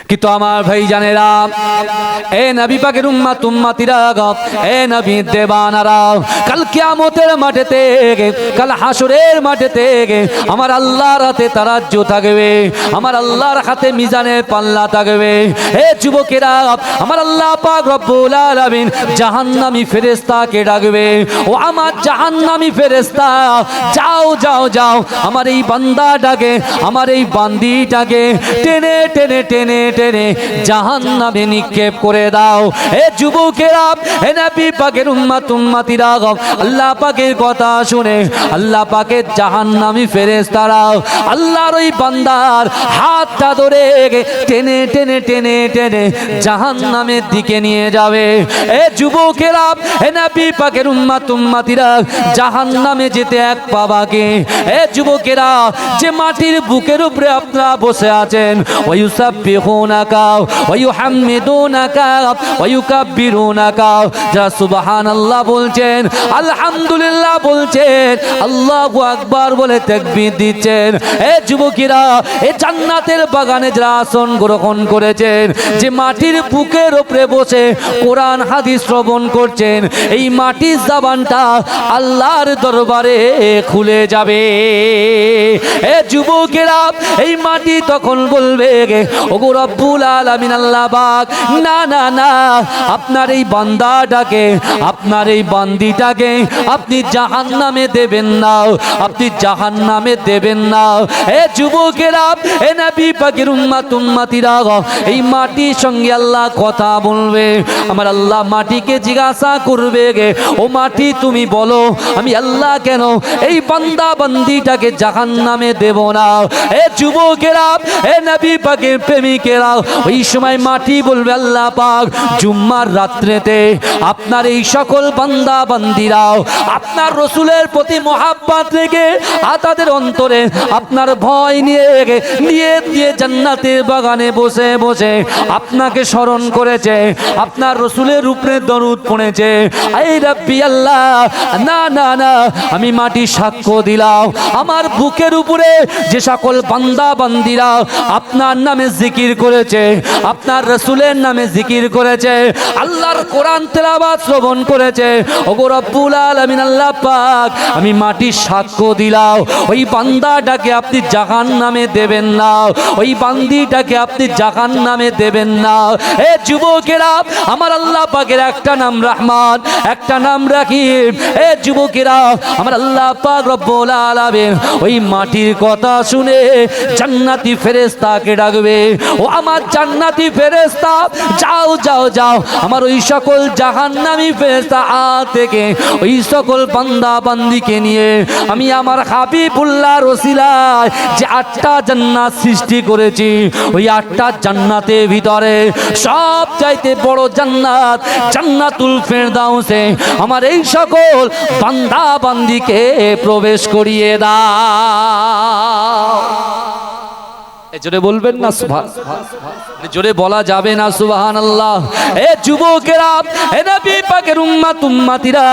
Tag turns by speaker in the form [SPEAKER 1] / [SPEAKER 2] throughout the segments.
[SPEAKER 1] কিন্তু আমার ভাই জানেরা, এ নবী পাকের উম্মত উম্মতিরা, এ নবী দেবানারা, কাল কিয়ামতের মাঠেতে, কাল হাসরের মাঠেতে আমার আল্লাহর হাতে তারাজ্জু থাকবে, আমার আল্লাহর হাতে মিজানের পাল্লা থাকবে। এ যুবকেরা, আমার আল্লাহ পাক রব্বুল আলামিন জাহান্নামী ফেরেশতাকে ডাকবে, ও আমার জাহান্নামী ফেরেশতা, যাও যাও যাও, আমার এই বান্দাটাকে, আমার এই বান্দিটাকে টেনে টেনে টেনে টেনে জাহান্নামে নিক্ষেপ করে দাও। এ যুবকেরা, এ নবী পাকের উম্মত উম্মতিরা, আল্লাহ পাকের কথা শুনে আল্লাহ পাকের জাহান্নামী ফেরেশতারা আল্লাহর ওই বান্দার হাতটা ধরে টেনে টেনে টেনে টেনে জাহান্নামের দিকে নিয়ে যাবে। এ যুবকেরা, এ নবী পাকের উম্মত উম্মতিরা, জাহান্নামে যেতে এক পা বাকি। এ যুবকেরা, যে মাটির বুকের উপরে আপনারা বসে আছেন, ওয়ায়ুসাব্বিহুনাকা ওয়ায়ুহাম্মিদুনাকা ওয়ায়ুকাব্বিরুনাকা, যারা সুবহানাল্লাহ বলছেন, আলহামদুলিল্লাহ বলছেন, আল্লাহু আকবার বলে তাকবীর দিচ্ছেন। এ যুবকেরা, এই জান্নাতের বাগানে যারা আসন গ্রহণ করেছেন, যে মাটির বুকের উপরে বসে কোরআন হাদিস শ্রবণ করছেন, এই মাটির জবানটা আল্লাহর দরবারে খুলে যাবে। এ যুবকেরা, এই মাটি তখন বলবে, ওগো রব্বুল আলামিন আল্লাহ পাক, না না না, আপনার এই বান্দাটাকে, আপনার এই বান্দিটাকে আপনি জাহান্নামে দেবেন না, আপনি জাহান্নামে দেবেন না। এ যুবকেরা, এ নবী পাকের উম্মত উম্মতিরা, এই মাটির সঙ্গে আল্লাহ কথা বলবে। আমার আল্লাহ মাটিকে জিজ্ঞাসা করবে, ও মাটি তুমি বলো, আমি আল্লাহ কেন এই বান্দা বান্দিটাকে জাহান্নামে দেব না? এ যুবকেরা, এ নবী পাকের প্রেমিকেরা, ওই সময় মাটি বলবে, আল্লাহ পাক, জুম্মার রাত্রেতে আপনার এই সকল বান্দা বান্দিরাও আপনার রসুলের প্রতি মহাব্বত রেখে তাদের অন্তরে আপনার ভয় নিয়ে নিয়ে দিয়ে জান্নাতের বাগানে বসে বসে আপনাকে স্মরণ করেছে, আপনার রসুলের উপরে দরুদ পড়েছে। এই রাব্বি আল্লাহ, না না না, আমি মাটি সাক্ষ্য দিলাম, আমার বুকের উপরে যে সকল বান্দা বান্দিরা আপনার নামে জিকির করেছে, আপনার রসুলের নামে জিকির করেছে, আল্লাহর কোরআন তেলাওয়াত শ্রবণ করেছে, ওগো রব্বুল আলামিন আল্লাহ পাক, আমি মাটি সাক্ষ্য দিলাম, ওই বান্দাটাকে আপনি জাহান্নামে দেবেন না, ওই বান্দিটাকে আপনি জাহান্নামে দেবেন না। এ যুবকেরা, আমার আল্লাহ পাকের একটা নাম রহমান, একটা নাম রাহিম। এ যুবকেরা, আমার আল্লাহ পাক রব্বুল আলামিন ওই মাটির কথা শুনে জান্নাতি ফেরেশতাকে ডাকবে, ও আমার জান্নাতি ফেরেশতা, যাও যাও যাও, আমার ওই সকল জাহান্নামী ফেরেশতা থেকে ওই সকল বান্দা বান্দিকে নিয়ে আমি আমার হাবিবুল্লাহর ওসিলায় যে 8টা জান্নাত সৃষ্টি করেছি, ওই 8টা জান্নাতের ভিতরে সব চাইতে বড় জান্নাত জান্নাতুল ফেরদাউসে আমার এই সকল বান্দা বান্দিকে প্রবেশ করিয়ে দাও। জোরে বলবেন না সুবহানাল্লাহ? জোরে বলা যাবে না সুবহানাল্লাহ? এ যুবকেরা, এ নবী পাকের উম্মত উম্মতিরা,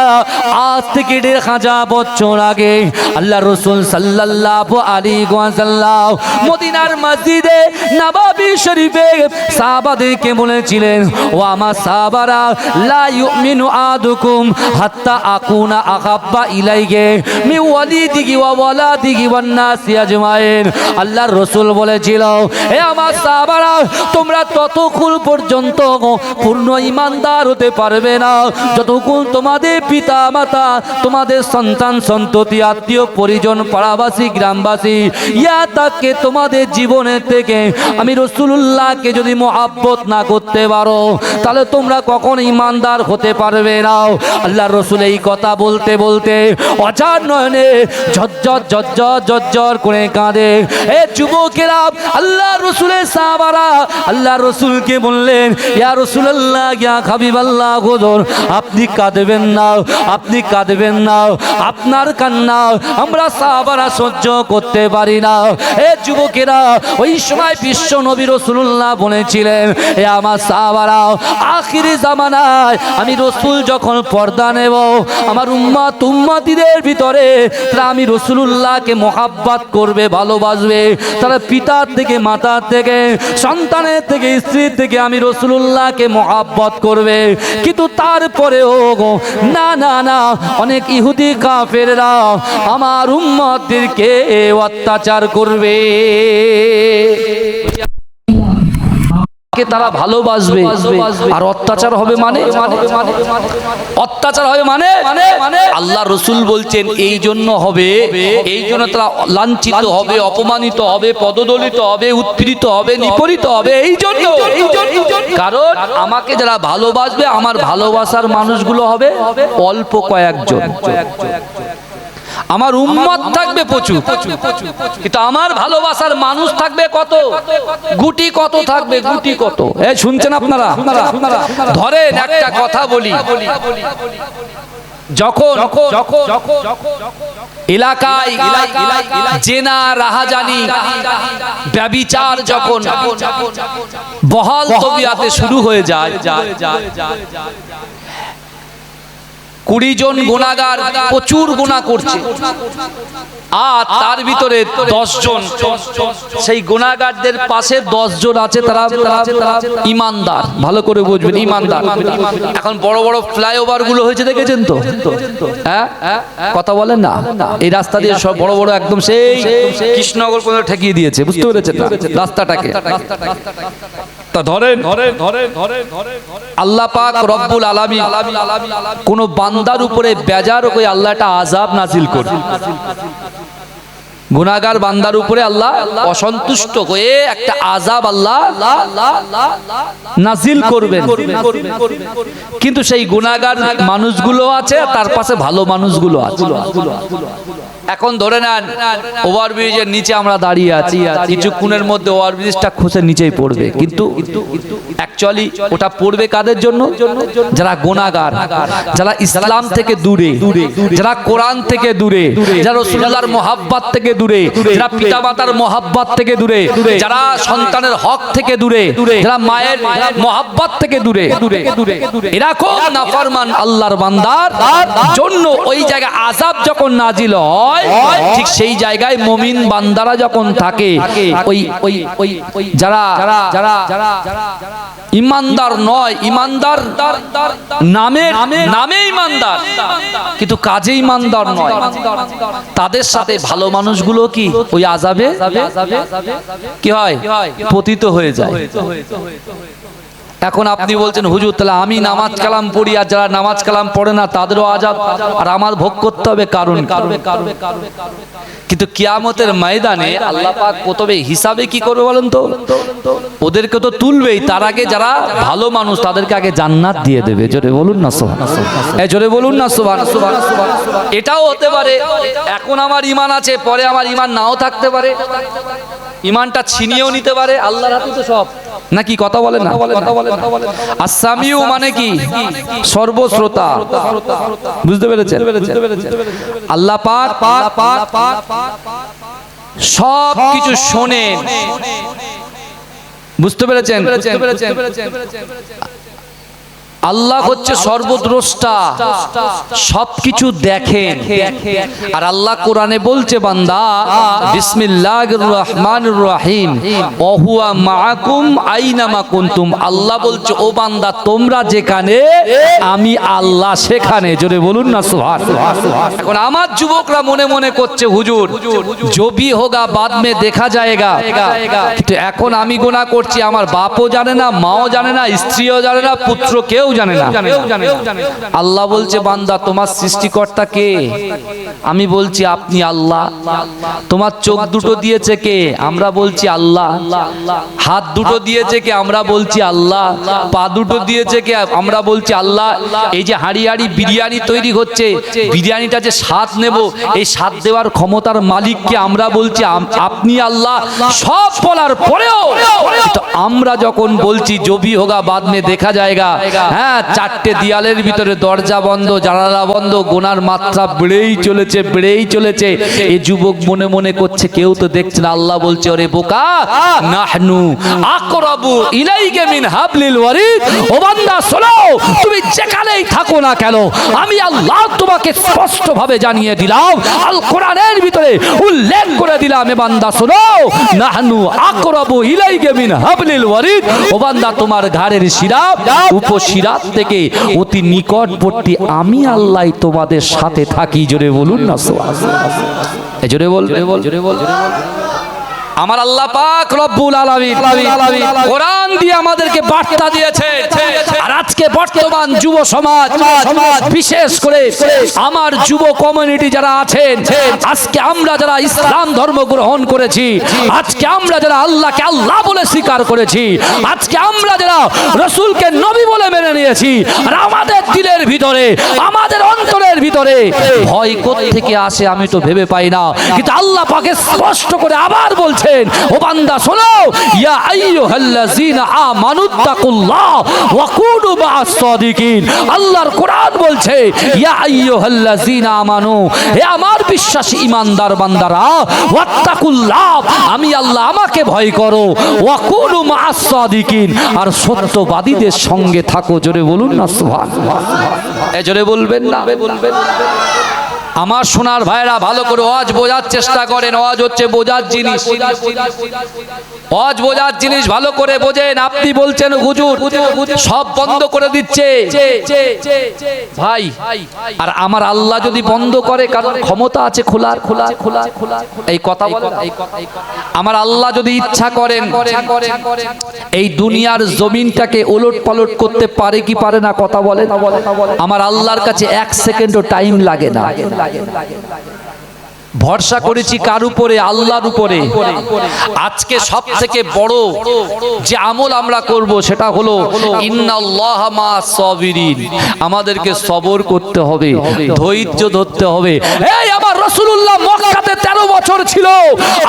[SPEAKER 1] আজ থেকে 1500 বছর আগে আল্লাহ রাসূল সাল্লাল্লাহু আলাইহি ওয়াসাল্লাম মদিনার মসজিদে নববী শরীফে সাহাবাদেরকে বলেছিলেন, ও আমার সাহাবারা, লা ইউমিনু আদুকুম হাত্তা আকুনা আহাব্বা ইলাইহি মিন ওয়ালিদিহি ওয়া ওয়ালাদিহি ওয়ান নাসি আজমাইন। আল্লাহর রাসূল বলেছিলেন, হে আমার সাহাবারা, তোমরা ততক্ষণ পর্যন্ত পূর্ণ ঈমানদার হতে পারবে না যতক্ষণ তোমাদের পিতা মাতা, তোমাদের সন্তান সন্ততি, আত্মীয় পরিজন, পাড়াবাসী, গ্রামবাসী, ইয়া তাকে তোমাদের জীবনের থেকে আমি রাসূলুল্লাহকে যদি মহব্বত না করতে পারো, তাহলে তোমরা কখন ঈমানদার হতে পারবে না। আল্লাহর রাসূল এই কথা বলতে বলতে অঝার নয়নে ঝরঝর ঝরঝর ঝরঝর করে কাঁদে। এ যুবকেরা, আল্লাহ রসুলের সাহাবারা আল্লাহ রসুলকে বললেন, ইয়া রাসূলুল্লাহ, ইয়া হাবিবাল্লাহ, হুজুর আপনি কাঁদবেন না, আপনি কাঁদবেন না, আপনার কান্না আমরা সাহাবারা সহ্য করতে পারি না। এ যুবকেরা, ওই সময় বিশ্ব নবী রাসূলুল্লাহ বলেছিলেন, এ আমার সাহাবারা, আখিরি জামানায় আমি রাসূল যখন পর্দা নেব, আমার উম্মত উম্মতিদের ভিতরে তারা আমি রাসূলুল্লাহকে মহব্বত করবে, ভালোবাসবে, তারা পিতার থেকে মাতার থেকে থেকে, সন্তানের থেকে, স্ত্রী থেকে আমি রাসূলুল্লাহকে মহব্বত করবে। কিন্তু তারপরেও না না না, অনেক ইহুদি কাফেররা আমার উম্মতদেরকে অত্যাচার করবে, তারা ভালোবাসবে আর অত্যাচার হবে মানে অত্যাচার হবে মানে আল্লাহ রসুল বলছেন এই জন্য হবে, এই জন্য তারা লাঞ্ছিত হবে, অপমানিত হবে, পদদলিত হবে, উৎপীড়িত হবে, নিপীড়িত হবে। এই জন্য কারণ আমাকে যারা ভালোবাসবে, আমার ভালোবাসার মানুষগুলো হবে অল্প কয়েকজন। আমার উম্মত থাকবে প্রচুর, কিন্তু আমার ভালোবাসার মানুষ থাকবে কত? গুটি কত থাকবে, গুটি কত। এই শুনছেন আপনারা? ধরেন একটা কথা বলি, যখন এলাকায় জেনা, রাহাজানি, ব্যভিচার যখন বহাল তবিয়াতে শুরু হয়ে যায়, 20 জন গুনাহগার প্রচুর গুনাহ করছে, আর তার ভিতরে 10 জন, সেই গুনাহগারদের পাশে 10 জন আছে তারা ঈমানদার। ভালো করে বুঝবেন, ঈমানদার। এখন বড় বড় ফ্লাইওভার গুলো হয়েছে, দেখেছেন তো? হ্যাঁ, কথা বলেন না? এই রাস্তা দিয়ে সব বড় বড় একদম সেই কৃষ্ণনগর পর্যন্ত ঠেকিয়ে দিয়েছে, বুঝতে পেরেছেন না রাস্তাটাকে? তা ধরেন আল্লাহ পাক রব্বুল আলামিন কোন বান্দার উপরে বেজার হয়ে আল্লাহ একটা আযাব নাজিল করে, গুনাহগার বান্দার উপরে আল্লাহ অসন্তুষ্ট হয়ে একটা আযাব আল্লাহ নাজিল করবেন। কিন্তু সেই গুনাহগার মানুষগুলো আছে, তার পাশে ভালো মানুষগুলো আছে। এখন ধরে নেন ওভারব্রিজের নিচে আমরা দাঁড়িয়ে আছি, কিছুক্ষণের মধ্যে ওভারব্রিজটা খসে নিচেই পড়বে, কিন্তু অ্যাকচুয়ালি ওটা পড়বে কাদের জন্য? যারা গুনাহগার, যারা ইসলাম থেকে দূরে, যারা কোরআন থেকে দূরে, যারা রাসূলুল্লাহর মহব্বত থেকে দূরে, যারা পিতামাতার মহব্বত থেকে দূরে, যারা সন্তানের হক থেকে দূরে, যারা মায়ের মহব্বত থেকে দূরে, এরকম নাফরমান আল্লাহর বান্দার জন্য ওই জায়গায় আযাব যখন নাজিল হয়, ঠিক সেই জায়গায় মুমিন বান্দারা যখন থাকে, ওই যারা ঈমানদার নয়, ঈমানদার নামে ঈমানদার কিন্তু কাজে ঈমানদার নয়, তাদের সাথে ভালো মানুষগুলো কি ওই আযাবে কি হয়? পতিত হয়ে যায়। এখন আপনি বলছেন হুজুর তাহলে আমি নামাজ কালাম পড়ি, আর যারা নামাজ কালাম পড়ে না তাদেরও আযাব, আর আমার ভোগ করতে হবে কারণ। কিন্তু কিয়ামতের ময়দানে আল্লাহ পাক প্রথমে হিসাবে কি করবে বলেন তো? ওদেরকে তো তুলবেই, তার আগে যারা ভালো মানুষ তাদেরকে আগে জান্নাত দিয়ে দেবে। জোরে বলুন না সুবহানাল্লাহ, জোরে বলুন না সুবহানাল্লাহ। এটাও হতে পারে এখন আমার ঈমান আছে, পরে আমার ঈমান নাও থাকতে পারে, ঈমানটা ছিনিয়েও নিতে পারে। আল্লাহর হাতে তো সব, নাকি কথা বলেন না? আসামিউ মানে কি? সর্বশ্রোতা, বুঝতে পেরেছেন? আল্লাহ পাক সব কিছু শোনেন, বুঝতে পেরেছেন? আল্লাহ হচ্ছে সর্বদ্রষ্টা, সবকিছু দেখেন। আর আল্লাহ কোরআনে বলছে বান্দা বিসমিল্লাহির রহমানির রহিম ওয়া হুয়া মাআকুম আইনামা কুনতুম। আল্লাহ বলছে ও বান্দা তোমরা যেখানে আমি আল্লাহ সেখানে। জোরে বলুন না সুবহানাল্লাহ। এখন আমার যুবকরা মনে মনে করছে হুজুর जो भी होगा बाद में देखा जाएगा, কিন্তু এখন আমি গুনাহ করছি, আমার বাপও জানে না, মাও জানে না, স্ত্রীও জানে না, পুত্র কেউ জানে না। আল্লাহ বলছে বান্দা তোমার সৃষ্টিকর্তা কে? আমি বলছি আপনি আল্লাহ। তোমার চোখ দুটো দিয়েছে কে? আমরা বলছি আল্লাহ। হাত দুটো দিয়েছে কে? আমরা বলছি আল্লাহ। পা দুটো দিয়েছে কে? আমরা বলছি আল্লাহ। এই যে হাঁড়ি হাঁড়ি বিরিয়ানি তৈরি হচ্ছে, বিরিয়ানিটা যে স্বাদ নেব, এই স্বাদ দেওয়ার ক্ষমতার মালিককে আমরা বলছি আপনি আল্লাহ। সব বলার পরেও আমরা যখন বলছি जो भी होगा बाद में देखा जाएगा, হ্যাঁ, চারটে দেয়ালের ভিতরে দরজা বন্ধ, জানালা বন্ধ, গোনার মাত্রা বেড়েই চলেছে। এই যুবক মনে মনে করছে কেউ তো দেখছে না। আল্লাহ বলছে, ওরে বোকা, নাহনু আকরাবু ইলাইকা মিন হাবলিল ওয়ারিদ। ও বান্দা শোনো, তুমি যেখানেই থাকো না কেন, আমি আল্লাহ তোমাকে স্পষ্ট ভাবে জানিয়ে দিলাম, আল কোরআনের ভিতরে উল্লেখ করে দিলাম, এ বান্দা শোনো, নাহনু আকরাবু ইলাইকা মিন হাবলিল ওয়ারিদ। ও বান্দা, তোমার ঘাড়ের শিরা উপশিরাত থেকে অতি নিকটবর্তী আমি আল্লাহ তোমাদের সাথে থাকি। জোরে বলুন না সুবহানাল্লাহ। জোরে বল। আমার আল্লাহ পাক রব্বুল আলামিন কোরআন দিয়ে আমাদেরকে বার্তা দিয়েছে। আর আজকে বর্তমান যুব সমাজ, বিশেষ করে আমার যুব কমিউনিটি যারা আছেন, আজকে আমরা যারা ইসলাম ধর্ম গ্রহণ করেছি, আজকে আমরা যারা আল্লাহকে আল্লাহ বলে স্বীকার করেছি, আজকে আমরা যারা রাসূলকে নবী বলে মেনে নিয়েছি, আর আমাদের দিলের ভিতরে, আমাদের অন্তরের ভিতরে ভয় কোত্থেকে আসে আমি তো ভেবে পাই না। কিন্তু আল্লাহ পাকে স্পষ্ট করে আবার বলছে, ও বান্দা শোনো, ইয়া আইয়ুহাল্লাযীনা আমানুত্তাকুল্লাহ ওয়া কুনু মা'আস সাদিকিন। আল্লাহর কোরআন বলছে, ইয়া আইয়ুহাল্লাযীনা আমানু, হে আমার বিশ্বাসী ঈমানদার বান্দারা, ওয়াত্তাকুল্লাহ, আমি আল্লাহ আমাকে ভয় করো, ওয়া কুনু মা'আস সাদিকিন, আর সত্যবাদীদের সঙ্গে থাকো। জোরে বলুন না সুবহানাল্লাহ। জোরে বলবেন না? আমার সোনার ভাইরা ভালো করে ওয়াজ বোঝার চেষ্টা করেন। ওয়াজ হচ্ছে বোঝার জিনিস, ওয়াজ বোঝার জিনিস, ভালো করে বোঝেন। আপনি বলছেন হুজুর সব বন্ধ করে দিচ্ছে ভাই, আর আমার আল্লাহ যদি বন্ধ করে, কারণ ক্ষমতা আছে খোলা, এই কথা বলেন। আমার আল্লাহ যদি ইচ্ছা করেন, এই দুনিয়ার জমিনটাকে ওলট পালট করতে পারে কি পারে না? কথা বলেন। আমার আল্লাহর কাছে এক সেকেন্ডও টাইম লাগে না। ভরসা করেছি কার উপরে? আল্লাহর উপরে। আজকে সব থেকে বড় যে আমল আমরা করব সেটা হলো ইন্নাল্লাহা মা'আস সাবিরিন। আমাদেরকে সবর করতে হবে, ধৈর্য ধরতে হবে। এই আমার রাসূলুল্লাহ মক্কাতে 13 বছর ছিল।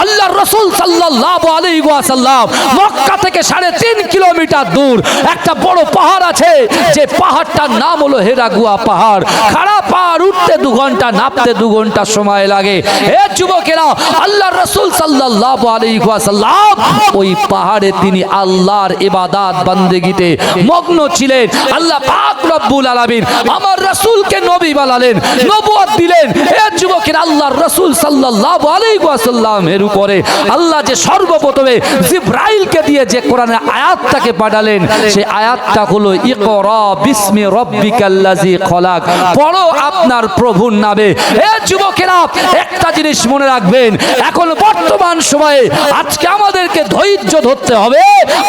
[SPEAKER 1] আল্লাহর রাসূল সাল্লাল্লাহু আলাইহি ওয়াসাল্লাম মক্কা থেকে 3.5 কিলোমিটার দূর একটা বড় পাহাড় আছে, যে পাহাড়টার নাম হলো হেরাগুয়া পাহাড়। খাড়া পাহাড় উঠতে 2 ঘন্টা, নামতে 2 ঘন্টা সময় লাগে। হে যুবকেরা, আল্লাহর রাসূল সাল্লাল্লাহু আলাইহি ওয়াসাল্লাম ওই পাহাড়ে তিনি আল্লাহর ইবাদত বান্দেগিতে মগ্ন ছিলেন। আল্লাহ পাক রব্বুল আলামিন আমার রাসূলকে নবী বানালেন, নবুয়ত দিলেন। হে যুবকেরা, আল্লাহর রাসূল সাল্লাল্লাহু আলাইহি ওয়াসাল্লামের উপরে আল্লাহ যে সর্বপ্রথমে জিবরাইলকে দিয়ে যে কোরআনের আয়াতটাকে পাঠালেন, সেই আয়াতটা হলো ইকরা বিসমি রাব্বিকাল্লাযী খলাক, পড়ো আপনার প্রভুর নামে। হে যুবকেরা, একটা জিনিস মনে রাখবেন, এখন বর্তমান সময়ে আজকে আমাদেরকে ধৈর্য ধরতে হবে,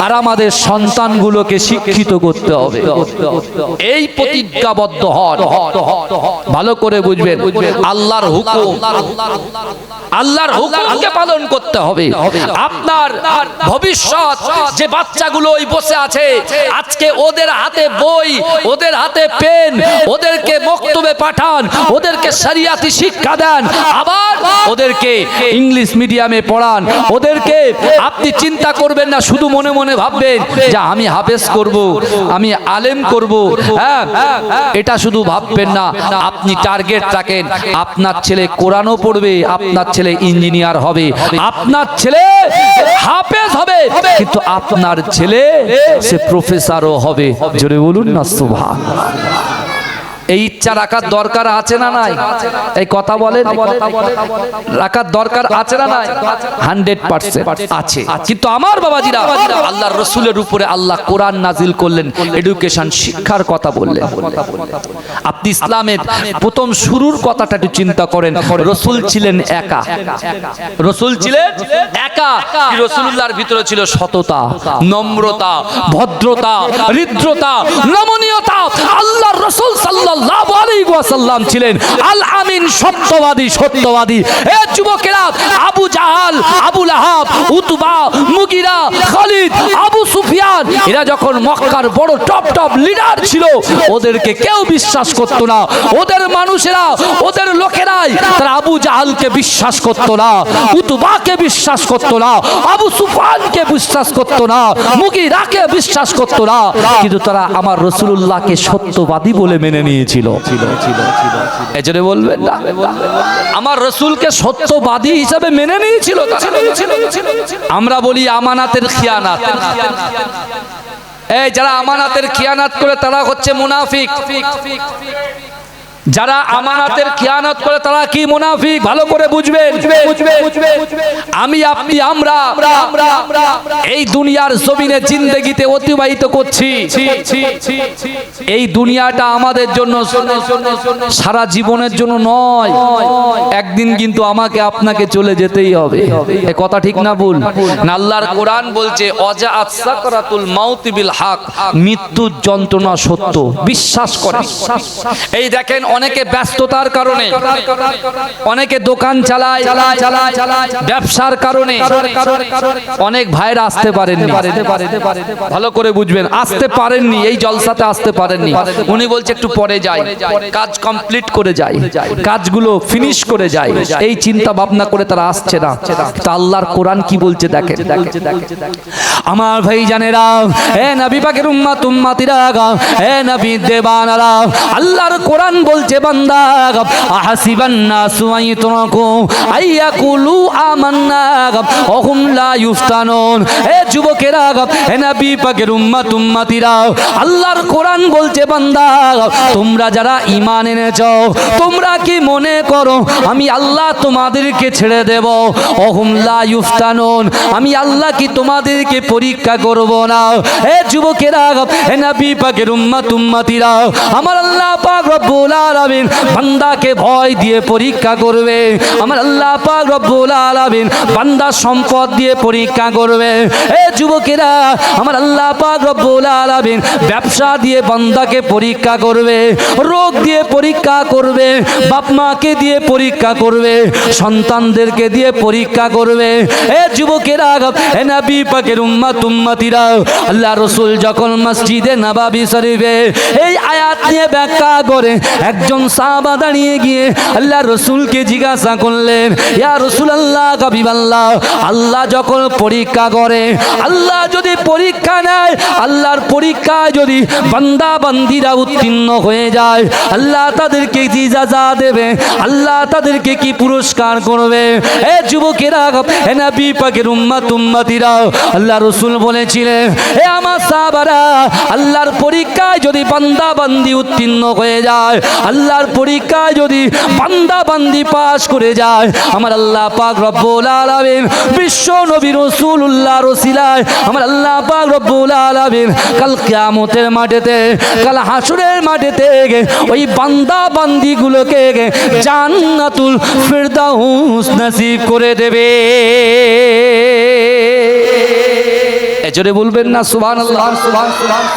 [SPEAKER 1] আর আমাদের সন্তানগুলোকে শিক্ষিত করতে হবে। এই প্রতিজ্ঞাবদ্ধ হন, ভালো করে বুঝবেন। আল্লাহর হুকুম, আল্লাহর হুকুমকে পালন করতে হবে। আপনার ভবিষ্যৎ যে বাচ্চাগুলো ওই বসে আছে, আজকে ওদের হাতে বই, ওদের হাতে পেন, ওদেরকে মক্তবে পাঠান, ওদেরকে শরিয়াতি শিক্ষা দেন, আবার ওদেরকে ইংলিশ মিডিয়ামে পড়ান। ওদেরকে আপনি চিন্তা করবেন না, শুধু মনে মনে ভাববেন যে আমি হাফেজ করব, আমি আলেম করব। হ্যাঁ, এটা শুধু ভাববেন না। আপনি টার্গেট রাখেন, আপনার ছেলে কোরআনও পড়বে, আপনার ছেলে ইঞ্জিনিয়ার হবে, আপনার ছেলে হাফেজ হবে, কিন্তু আপনার ছেলে সে প্রফেসরও হবে। জোরে বলুন না সুবহানাল্লাহ। এই ইচ্ছা রাখার দরকার আছে না নাই? এই কথা বলেন, রাখার দরকার আছে না নাই? 100% আছে। কিন্তু আমার বাবাজিরা, আল্লাহর রাসূলের উপরে আল্লাহ কোরআন নাজিল করলেন, এডুকেশন শিক্ষার কথা বললেন। আপনি ইসলামের প্রথম শুরুর কথাটা একটু চিন্তা করেন। রাসূল ছিলেন একা, রাসূল ছিলেন একা। রাসূলুল্লাহর ভিতরে ছিল সততা, নম্রতা, ভদ্রতা, হৃদ্রতা, নমনীয়তা। আল্লাহর রাসূল সাল্লাল্লাহু আলাইহি ওয়াসাল্লাম ছিলেন আল আমিন, সত্যবাদী, সত্যবাদী। এ যুবকেরা, আবু জাহাল, আবু লাহাব, উতবা, মুগিরা, খালিদ, আবু সুফিয়ান, সুফিয়ান এরা যখন মক্কার বড় টপ লিডার ছিল, ওদেরকে কেউ বিশ্বাস করতো না। ওদের মানুষেরা, ওদের লোকেরাই তারা আবু জাহালকে বিশ্বাস করতো না, উতবাকে বিশ্বাস করতো না, আবু সুফিয়ানকে বিশ্বাস করতো না, মুগীরাকে বিশ্বাস করতো না, কিন্তু তারা আমার রাসূলুল্লাহকে সত্যবাদী বলে মেনে নিয়েছিল। এজন্য বলবেন না, আমার রাসূলকে সত্যবাদী হিসেবে মেনে নিয়েছিল। আমরা বলি আমানাতের খিয়ানাত। এই যারা আমানাতের খিয়ানাত করে তারা হচ্ছে মুনাফিক। যারা আমানাতের খিয়ানত করে তারা কি মুনাফিক, ভালো করে বুঝবেন। আমি আপনি আমরা এই দুনিয়ার জমিনে জিন্দেগিতে অতিবাহিত করছি। এই দুনিয়াটা আমাদের জন্য সারা জীবনের জন্য নয়, একদিন কিন্তু আমাকে আপনাকে চলে যেতেই হবে। এ কথা ঠিক না ভুল? না আল্লাহর কোরআন বলছে অজাআত সাকরাতুল মাউত বিল হক, মৃত্যুর যন্ত্রণা সত্য, বিশ্বাস করে। এই দেখেন অনেকে ব্যস্ততার কারণে, অনেকে দোকান চালায়, ব্যবসার কারণে অনেক ভাইরা আসতে পারেননি। ভালো করে বুঝবেন, আসতে পারেননি, এই জলসাতে আসতে পারেননি। উনি বলছে একটু পরে যাই, কাজ কমপ্লিট করে যাই, কাজগুলো ফিনিশ করে যাই, এই চিন্তা ভাবনা করে তারা আসছে না। তা আল্লাহর কোরআন কি বলছে দেখেন। আমার ভাই জানেরা, এ নবী পাকের উম্মত উম্মতিরা, এ নবী দেবানারা, আল্লাহর কোরআন বলছে বান্দা আহাসিবান নাসু আইতরাকু আইয়াকুলু আমান্না ওয়া হুম লা ইফতানুন। এ যুবকেরা, এ নবী পাকের উম্মত উম্মতিরা, আল্লাহর কোরআন বলছে বান্দা তোমরা যারা ঈমান এনেছো, তোমরা কি মনে করো আমি আল্লাহ তোমাদেরকে ছেড়ে দেব? ওয়া হুম লা ইফতানুন, আমি আল্লাহ কি তোমাদেরকে পরীক্ষা করব না? এ যুবকেরা, এ নবী পাকের উম্মত উম্মতিরা, আমার আল্লাহ পাক রব্বুল আলামিন বান্দাকে ভয় দিয়ে পরীক্ষা করবে। আমার আল্লাহ পাক রব্বুল আলামিন বান্দা সম্পদ দিয়ে পরীক্ষা করবে। এ যুবকেরা, আমার আল্লাহ পাক রব্বুল আলামিন ব্যবসা দিয়ে বান্দাকে পরীক্ষা করবে, রোগ দিয়ে পরীক্ষা করবে, বাপ মাকে দিয়ে পরীক্ষা করবে, সন্তানদেরকে দিয়ে পরীক্ষা করবে। এ যুবকেরা, এ নবী পাকের উম্মত উম্মতিরা, আল্লাহ রাসূল যখন মসজিদে নববী শরীফে এই আয়াত নিয়ে ব্যাখ্যা করে, একজন সাহাবা দাঁড়িয়ে গিয়ে আল্লাহ রাসূলকে জিজ্ঞাসা করলেন, ইয়া রাসূলুল্লাহ, হাবিবাল্লাহ, আল্লাহ যখন পরীক্ষা করে, আল্লাহ যদি পরীক্ষা নেয়, আল্লাহর পরীক্ষায় যদি বান্দা বান্দীরা উত্তীর্ণ হয়ে যায়, আল্লাহ তাদেরকে কি জাযা দেবে? আল্লাহ তাদেরকে কি পুরস্কার করবে? এ যুবকেরা, এ নবী পাকের উম্মত উম্মতিরা, আল্লাহ রাসূল বলেছিলেন, এ আমার সাহাবারা, আল্লাহর পরীক্ষায় যদি বান্দা বান্দী উত্তীর্ণ হয়ে যায়, আল্লাহর পরীক্ষায় যদি বান্দা বান্দি পাস করে যায়, আমার আল্লাহ পাক রব্বুল আলামিন বিশ্ব নবী রাসূলুল্লাহর ওসিলায় আমার আল্লাহ পাক রব্বুল আলামিন কাল কিয়ামতের মাঠেতে, কাল হাসরের মাঠেতে ওই বান্দা বান্দিগুলোকে জান্নাতুল ফিরদাউস নসিব করে দেবে। এজরে বলবেন না সুবহানাল্লাহ।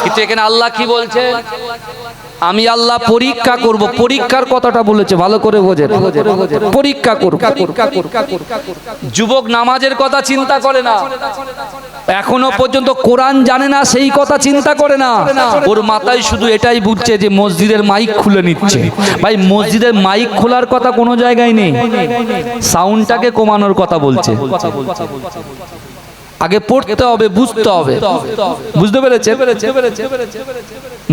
[SPEAKER 1] কিন্তু এখানে আল্লাহ কি বলছে? আমি আল্লাহ পরীক্ষা করব। পরীক্ষার কথাটা বলেছে, ভালো করে বোঝেন, পরীক্ষা করব। যুবক নামাজের কথা চিন্তা করে না, এখনো পর্যন্ত কোরআন জানে না, সেই কথা চিন্তা করে না। ওর মাথায় শুধু এটাই বুঝছে যে মসজিদের মাইক খুলে নিচ্ছে। ভাই, মসজিদের মাইক খোলার কথা কোনো জায়গায় নেই, সাউন্ডটাকে কমানোর কথা বলছে। আগে পড়তে হবে, বুঝতে হবে, বুঝতে পেরেছে?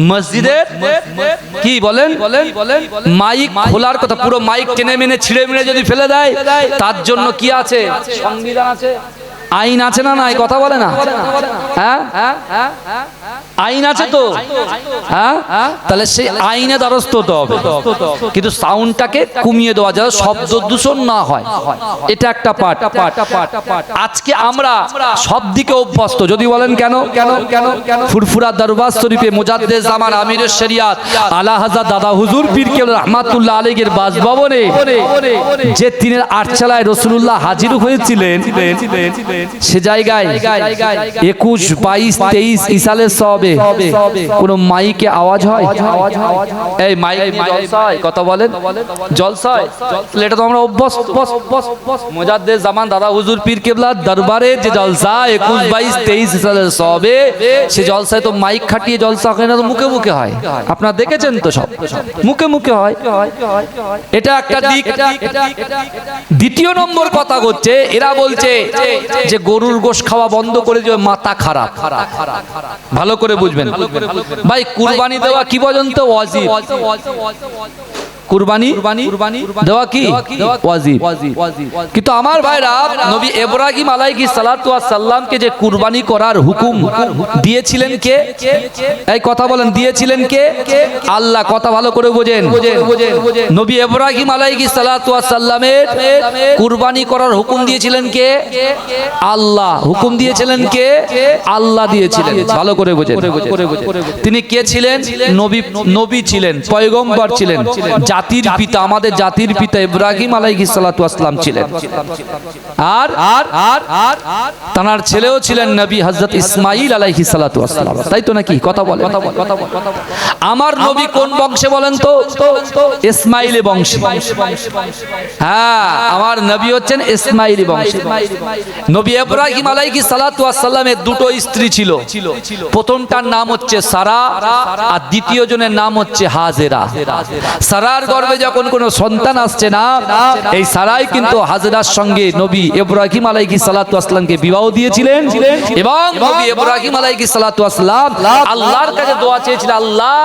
[SPEAKER 1] মসজিদের কি বলেন, মাইক খোলার কথা, পুরো মাইক টেনে মেনে ছিঁড়ে মেনে যদি ফেলে দেয়, তার জন্য কি আছে? সংবিধান আছে, আইন আছে না? নাই কথা বলে না? হ্যাঁ, আইন আছে তো, হ্যাঁ, তাহলে সেই আইনে দ্বারস্থ হতে হবে। কিন্তু সাউন্ডটাকে কমিয়ে দেওয়া যায়, শব্দ দূষণ না হয়, এটা একটা পার্ট। আজকে আমরা সব দিকে অভ্যস্ত। যদি বলেন কেন? ফুরফুরা দরবার শরীফে মুজাদ্দেদ জামান আমিরুশ শরিয়াত আলা হাজরত দাদা হুজুর পীর কেবলা রাহমাতুল্লাহ আলাইহির বাসভবনে যে তিনের আটচালায় রাসূলুল্লাহ হাজির হয়েছিলেন, সে জায়গায় 21, 22, 23 ইসালের সবে কোন মাইকে আওয়াজ হয়? এই মাইক জলসা হয়, কথা বলেন, জলসা হয়। এটা তো আমরা অভ্যস্ত। মুজাদ্দেদ জামান দাদা হুজুর পীর কেবলার দরবারের যে জলসা 21, 22, 23 ইসালের সবে, সে জলসায় তো মাইক খাটিয়ে জলসা হয় না, তো মুখে মুখে হয়। আপনারা দেখেছেন তো, সব মুখে মুখে হয়। এটা একটা দিক। দ্বিতীয় নম্বর কথা হচ্ছে, এরা বলছে যে গরুর গোশ খাওয়া বন্ধ করে যে মাথা খারাপ। ভালো করে বুঝবেন ভাই, কুরবানি দেওয়া কি পর্যন্ত ওয়াজিব? কুরবানি দেওয়া কি ওয়াজিব। কিন্তু আমার ভাইরা, নবী ইব্রাহিম আলাইহিস সালাতু ওয়াস সালামকে যে কুরবানি করার হুকুম দিয়েছিলেন কে? এই কথা বলেন, দিয়েছিলেন কে? আল্লাহ। কথা ভালো করে বোঝেন। নবী ইব্রাহিম আলাইহিস সালাতু ওয়াস সালামের কুরবানি করার হুকুম দিয়েছিলেন কে? আল্লাহ। হুকুম দিয়েছিলেন কে? আল্লাহ দিয়েছিলেন। ভালো করে বোঝেন। তিনি কে ছিলেন? নবী ছিলেন, পয়গম্বর ছিলেন, জাতির পিতা, আমাদের জাতির পিতা ইব্রাহিম আলাইহিস সালাতু ওয়াস সালাম ছিলেন। আর তার ছেলেও ছিলেন নবী হযরত ইসমাঈল আলাইহিস সালাতু ওয়াস সালাম, তাই তো নাকি? কথা বলে। আমার নবী কোন বংশে বলেন তো? ইসমাঈলি বংশে। হ্যাঁ, আমার নবী হচ্ছেন ইসমাঈলি বংশে। নবী ইব্রাহিম আলাইহিস সালাতু ওয়াস সালামের দুটো স্ত্রী ছিল। প্রথমটার নাম হচ্ছে সারা, আর দ্বিতীয় জনের নাম হচ্ছে হাজেরা। সারার গর্ভে যখন কোনো সন্তান আসছে না, এই সারাই কিন্তু হাজেরার সঙ্গে নবী ইব্রাহিম আলাইহিস সালাতু ওয়াস সালামকে বিবাহ দিয়েছিলেন। এবং নবী ইব্রাহিম আলাইহিস সালাতু ওয়াস সালাম আল্লাহর কাছে দোয়া চেয়েছিলেন, আল্লাহ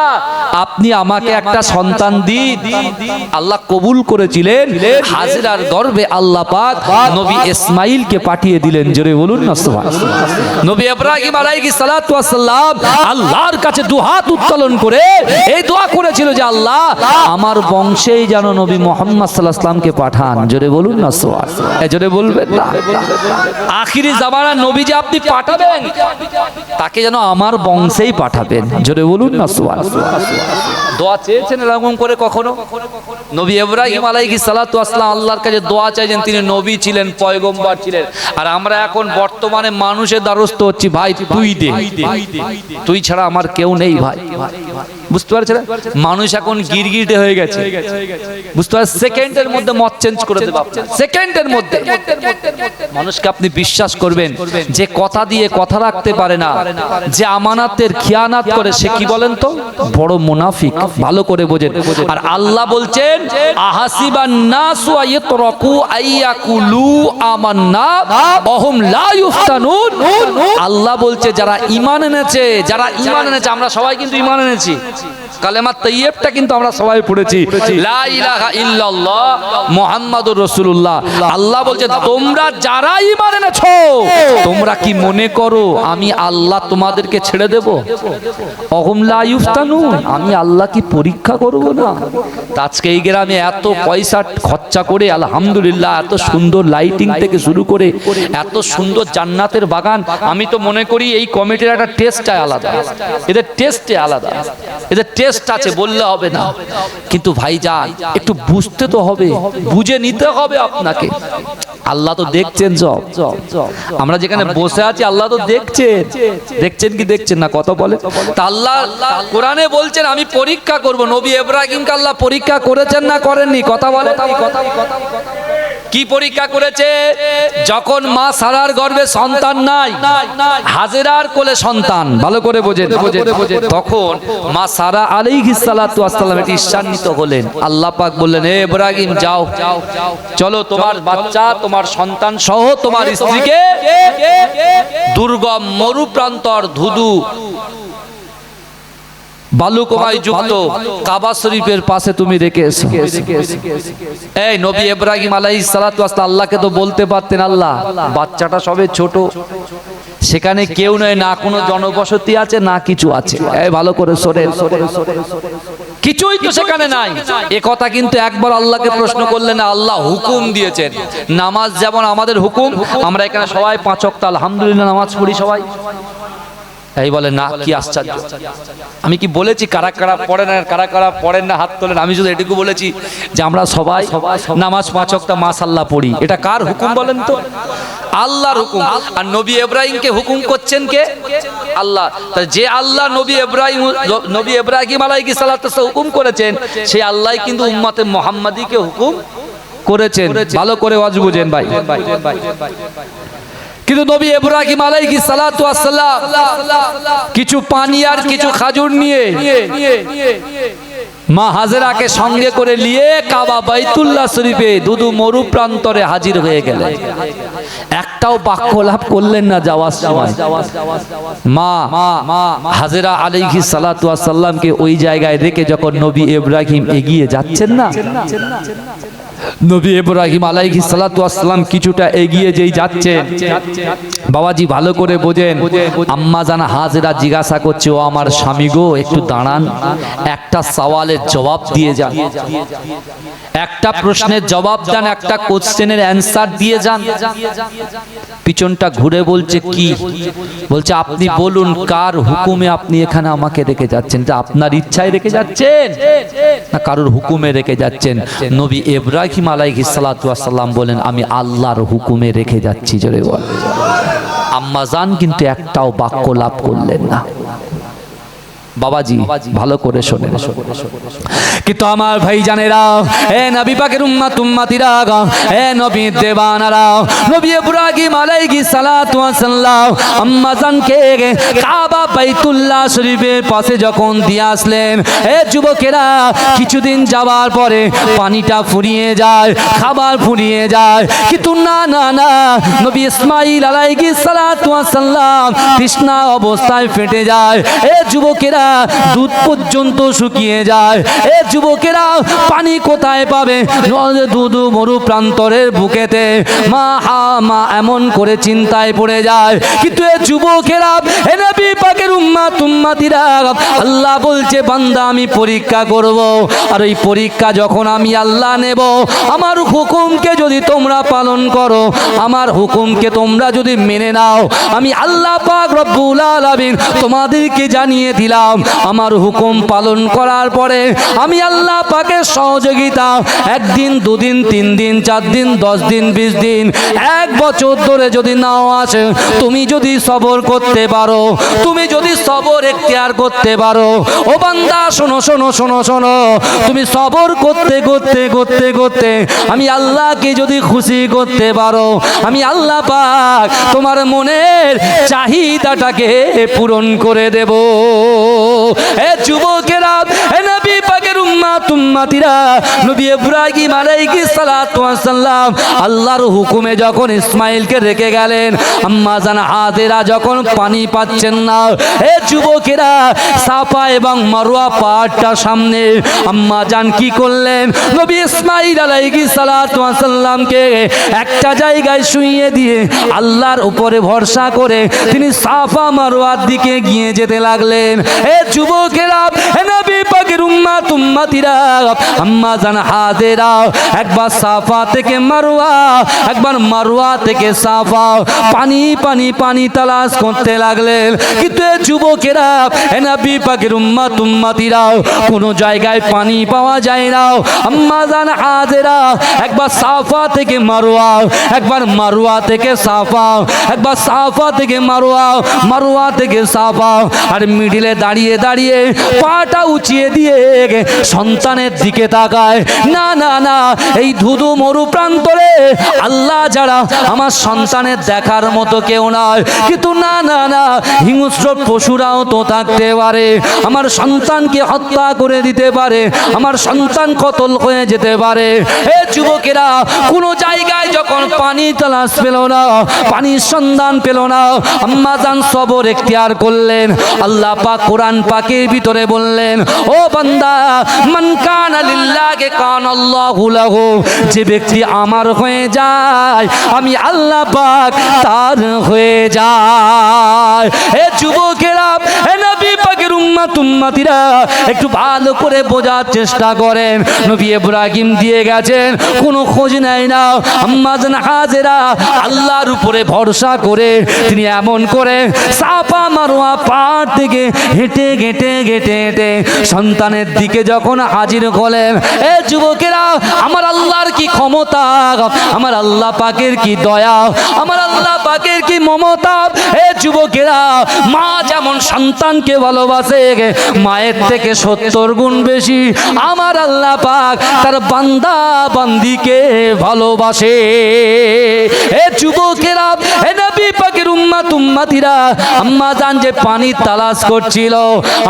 [SPEAKER 1] আপনি আমাকে একটা সন্তান দিন। আল্লাহ কবুল করেছিলেন। হাজেরার গর্ভে আল্লাহ পাক নবী ইসমাঈলকে পাঠিয়ে দিলেন। জোরে বলুন না সুবহানাল্লাহ। নবী ইব্রাহিম আলাইহিস সালাতু ওয়াস সালাম আল্লাহর কাছে দুহাত উত্তোলন করে এই দোয়া করেছিল যে আল্লাহ আমার বংশেই যেন নবী মুহাম্মদ সাল্লাল্লাহু আলাইহি ওয়াসাল্লামকে পাঠান। জোরে বলুন না সুবহানাল্লাহ। জোরে বলবেন না। আখিরি জামানার নবী যে আপনি পাঠাবেন, তাকে যেন আমার বংশেই পাঠাবেন। জোরে বলুন না সুবহানাল্লাহ। দোয়া চেয়েছেন এরকম করে কখনো? নবী ইব্রাহিম আলাইহিস সালাতু ওয়াস সালাম আল্লাহর কাছে দোয়া চাইছেন, তিনি নবী ছিলেন, পয়গম্বর ছিলেন। আর আমরা এখন বর্তমানে মানুষের দ্বারস্থ হচ্ছি, ভাই তুই দে, তুই ছাড়া আমার কেউ নেই ভাই। বুঝতে পারছেন? মানুষ এখন গিরগিটে হয়ে গেছে। বুঝতে পারছেন? সেকেন্ডের মধ্যে মত চেঞ্জ করে দেবে আপনার, সেকেন্ডের মধ্যে। মানুষকে আপনি বিশ্বাস করবেন যে কথা দিয়ে কথা রাখতে পারে না, যে আমানাতের খিয়ানাত করে, সে কি বলেন তো? বড় মুনাফিক। ভালো করে বোঝেন। আর আল্লাহ বলছেন, আহাসিবান নাসু আয়াতরাকু আইয়াকুলু আমান্না ওহুম লা ইফতানুন। আল্লাহ বলছে যারা ঈমান এনেছে, যারা ঈমান এনেছে, আমরা সবাই কিন্তু ঈমান এনেছি। কালেমা তাইয়্যিবটা কিন্তু আমরা সবাই পড়েছি, লা ইলাহা ইল্লাল্লাহ মুহাম্মাদুর রাসূলুল্লাহ। আল্লাহ বলছে তোমরা যারা ঈমান এনেছো, তোমরা কি মনে করো আমি আল্লাহ তোমাদেরকে ছেড়ে দেব? অহুম লা ইফতানুন, আমি আল্লাহ কি পরীক্ষা করব না? আজকে এই গ্রামে এত পয়সা খরচা করে আলহামদুলিল্লাহ এত সুন্দর লাইটিং থেকে শুরু করে এত সুন্দর জান্নাতের বাগান, আমি তো মনে করি এই কমিটির একটা টেস্ট আলাদা, এদের টেস্টে আলাদা, এদের টেস্ট আছে, বললে হবে না। কিন্তু ভাইজান একটু বুঝতে তো হবে, বুঝে নিতে হবে আপনাকে। আল্লাহ তো দেখছেন সব, আমরা যেখানে বসে আছি আল্লাহ তো দেখছেন। দেখছেন কি দেখছেন না? কত বলে তা আল্লাহ কোরআনে বলছেন আমি পরীক্ষা করব। নবী ইব্রাহিমকে আল্লাহ পরীক্ষা করেছেন না করেননি? কথা বলে। কি পরীক্ষা করেছে? যখন মা সারার গর্ভে সন্তান নাই, হাজেরার কোলে সন্তান, ভালো করে বোঝেন, তখন মা সারা আলাইহিস সালাতু ওয়াস সালাম ঈর্ষান্বিত হলেন। আল্লাহ পাক বললেন, হে ইব্রাহিম যাও, চলো তোমার বাচ্চা, তোমার সন্তান সহ তোমার স্ত্রীকে দুর্গম মরুপ্রান্তর ধুধু বালুকমায় যুক্ত কাবা শরীফের পাশে তুমি রেখে এসো। এই নবী ইব্রাহিম আলাইহিস সালাতু ওয়াস সালাম আল্লাহকে তো বলতে পারতেন, আল্লাহ বাচ্চাটা সবে ছোট, সেখানে কেউ নয়, না কোনো জনবসতি আছে না কিছু আছে। এই ভালো করে শোনেন, কিছুই তো সেখানে নাই। এ কথা কিন্তু একবার আল্লাহকে প্রশ্ন করলেন না, আল্লাহ হুকুম দিয়েছেন। নামাজ যেমন আমাদের হুকুম, আমরা এখানে সবাই 5 ওয়াক্ত আলহামদুলিল্লাহ নামাজ পড়ি সবাই। এই বলে না, কি আশ্চর্য, আমি কি বলেছি কারা কারা পড়েন আর কারা কারা পড়েন না হাত তোলেন? আমি শুধু এটুকু বলেছি যে আমরা সবাই নামাজ 5 ওয়াক্ত মাশাআল্লাহ পড়ি। এটা কার হুকুম বলেন তো? আল্লাহর হুকুম। আর নবী ইব্রাহিমকে হুকুম করছেন কে? আল্লাহ। তাই যে আল্লাহ নবী ইব্রাহিম আলাইহিস সালাতু হুকুম করেছেন, সেই আল্লাহই কিন্তু উম্মতে মুহাম্মাদিকে হুকুম করেছেন। ভালো করে ওয়াজ বুঝেন ভাই। কিন্তু নবী ইব্রাহিম আলাইহিস সালাতু ওয়াস সালাম কিছু পানি আর কিছু খাজুর নিয়ে মা হাজেরাকে সঙ্গে করে নিয়ে কাবা বাইতুল্লাহ শরীফে দুদু মরু প্রান্তরে হাজির হয়ে গেলেন। একটাও বাক্য লাভ করলেন না যাওয়ার সময়। মা হাজেরা আলাইহিস সালাতু ওয়াস সালামকে ওই জায়গায় রেখে যখন নবী ইব্রাহিম এগিয়ে যাচ্ছেন না, নবী ইব্রাহিম আলাইহিস সালাতু ওয়াস সালাম কিছুটা এগিয়ে যেই যাচ্ছেন, বাবাজি ভালো করে বোঝেন, আম্মা জান হাজেরা জিজ্ঞাসা করছে, ও আমার স্বামী গো একটু দাঁড়ান, একটা সওয়ালের জবাব দিয়ে যান, একটা প্রশ্নের জবাব দেন, একটা কোশ্চেনের অ্যানসার দিয়ে যান। পিছনটা ঘুরে বলছে কি? বলছে আপনি বলুন কার হুকুমে আপনি এখানে আমাকে রেখে যাচ্ছেন? এটা আপনার ইচ্ছায় রেখে যাচ্ছেন না কারোর হুকুমে রেখে যাচ্ছেন? নবী ইব্রাহিম আলাইহিস সালাতু ওয়াস সালাম বলেন আমি আল্লাহর হুকুমে রেখে যাচ্ছি। জোরে বল। আম্মা জান কিন্তু একটাও বাক্য লাভ করলেন না। বাবাজি ভালো করে শোনেন। কিন্তু আমার ভাই জানেরা, এ নবী পাকের উম্মতিরা, এ নবী দেবানারা, নবী ইব্রাহিম আলাইহিস সালাতু ওয়াস সালাম আম্মা জানকে কাবা বাইতুল্লাহ শরীফের পাশে যখন দিয়ে আসলেন, এ যুবকেরা কিছুদিন যাওয়ার পরে পানিটা ফুরিয়ে যায়, খাবার ফুরিয়ে যায়, কিন্তু না না না, নবী ইসমাঈল আলাইহিস সালাতু ওয়াস সালাম তৃষ্ণা অবস্থায় ফেটে যায়। এ যুবকেরা দুধ পর্যন্ত শুকিয়ে যায়। এ যুবকেরা পানি কোথায় পাবে? দুধ মরু প্রান্তরের বুকেতে। মা এমন করে চিন্তায় পড়ে যায়। কিন্তু এ যুবকেরা, এ নবী পাকের উম্মতিরা, আল্লাহ বলছে বান্দা আমি পরীক্ষা করব, আর এই পরীক্ষা যখন আমি আল্লাহ নেব, আমার হুকুমকে যদি তোমরা পালন করো, আমার হুকুমকে তোমরা যদি মেনে নাও, আমি আল্লাহ পাক রব্বুল আলামিন তোমাদেরকে জানিয়ে দিলাম আমার হুকুম পালন করার পরে আমি আল্লাহ পাকের সহযোগিতা 1 দিন 2 দিন 3 দিন 4 দিন 10 দিন 20 দিন 1 বছর ধরে যদি নাও আসে, তুমি যদি সবর করতে পারো, তুমি যদি সবর এখতিয়ার করতে পারো, ও বান্দা শোনো শোনো শোনো শোনো, তুমি সবর করতে করতে করতে করতে আমি আল্লাহকে যদি খুশি করতে পারো, আমি আল্লাহ পাক তোমার মনের চাহিদাটাকে পূরণ করে দেব। এ যুবকেরা, এ নবী পাকের উম্মতিরা, নবী ইব্রাহিম আলাইহিস সালাতু ওয়াস সালাম আল্লাহর হুকুমে যখন ইসমাইলকে রেখে গেলেন, আম্মা জান হাজেরা যখন পানি পাচ্ছেন না, এ যুবকেরা সাফা এবং মারওয়া পাহাড়টা সামনে, আম্মা জান কি করলেন? নবী ইসমাইল আলাইহিস সালাতু ওয়াস সালামকে একটা জায়গায় শুইয়ে দিয়ে আল্লাহর উপরে ভরসা করে তিনি সাফা মারওয়ার দিকে গিয়ে যেতে লাগলেন। এ যুবকেরা, এ নবী পাকের উম্মতিরা, আম্মা জান হাজেরা একবার সাফা থেকে মারওয়া, একবার মারওয়া থেকে সাফা পানি পানি পানি তালাশ করতে লাগলেন। কিন্তু এ যুবকেরা, এ নবী পাকের উম্মতিরা, কোনো জায়গায় পানি পাওয়া যায় না। আম্মা জান হাজেরা একবার সাফা থেকে মারওয়া, একবার মারওয়া থেকে সাফা, একবার সাফা থেকে মারওয়া, মারওয়া থেকে সাফা, আর মিডিলে দাঁড়িয়ে দাঁড়িয়ে পাটা উঁচিয়ে দিয়ে সন্তানের দিকে তাকায়। না না না, এই ধুধু মরু প্রান্তরে আল্লাহ যারা আমার সন্তানের দেখার মতো কেউ নয়। কিন্তু না না না, হিংস্র পশুরাও তো থাকতে পারে, আমার সন্তানকে হত্যা করে দিতে পারে, আমার সন্তান কতল হয়ে যেতে পারে। এ যুবকেরা, কোনো জায়গায় যখন পানি তালাশ পেল না, পানির সন্ধান পেল না, আম্মা জান সবর এখতিয়ার করলেন। আল্লাহ পাক কোরআন পাকের ভিতরে বললেন, ও বান্দা, মান কানা লিল্লাহি কানাল্লাহু লাহু, যে ব্যক্তি আমার হয়ে যায় আমি আল্লাহ পাক তার হয়ে যায়। এ যুবকেরা, এ নবী পাকের উম্মাত উম্মাতিরা একটু ভালো করে বোঝার চেষ্টা করেন। নবী ইব্রাহিম দিয়ে গেছেন, কোনো খোঁজ নেয় না। আম্মা জান হাজেরা আল্লাহর উপরে ভরসা করে তিনি এমন করে সাফা মারওয়া পাহাড় থেকে হেঁটে হেঁটে হেঁটে হেঁটে সন্তানের দিকে যখন হাজির হলেন, এ যুবকেরা, আমার আল্লাহর কি ক্ষমতা, আমার আল্লাহ পাকের কি দয়া, আমার আল্লাহ পাকের কি মমতা। এ যুবকেরা, মা যেমন সন্তানকে ভালোবাসে, মায়ের থেকে 70 গুণ বেশি আমার আল্লাহ পাক তার বান্দা বান্দিকে ভালোবাসে। এ যুবকেরা, এ নবী পাকের উম্মাত উম্মাতিরা, আম্মা জান যে পানি তালাশ করছিল,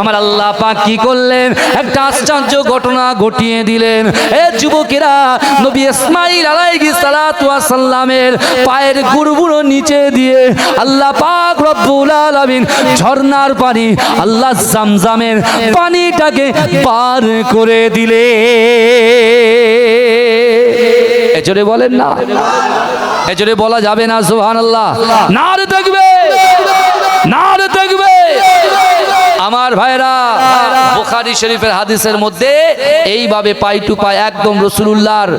[SPEAKER 1] আমার আল্লাহ পাক কি করলেন, একটা আশ্চর্য ঘটনা ঘটিয়ে দিলেন। এ যুবকেরা, নবী ইসমাঈল আলাইহিস সালাতু ওয়াস সালামের পায়ের গুড়গুড়ো নিচে দিয়ে আল্লাহ পাক রব্বুল আলামিন ঝর্ণার পানি, আল্লাহ জামজামের পানিটাকে পার করে দিলে। এজরে বলেন না, এজরে বলা যাবে না সুবহানাল্লাহ। নারে তাকবীর, নারে তাকবীর। আমার ভাইরা, বুখারী শরীফের হাদিসের মধ্যে এইভাবে পাই টু পাই একদম রাসূলুল্লাহর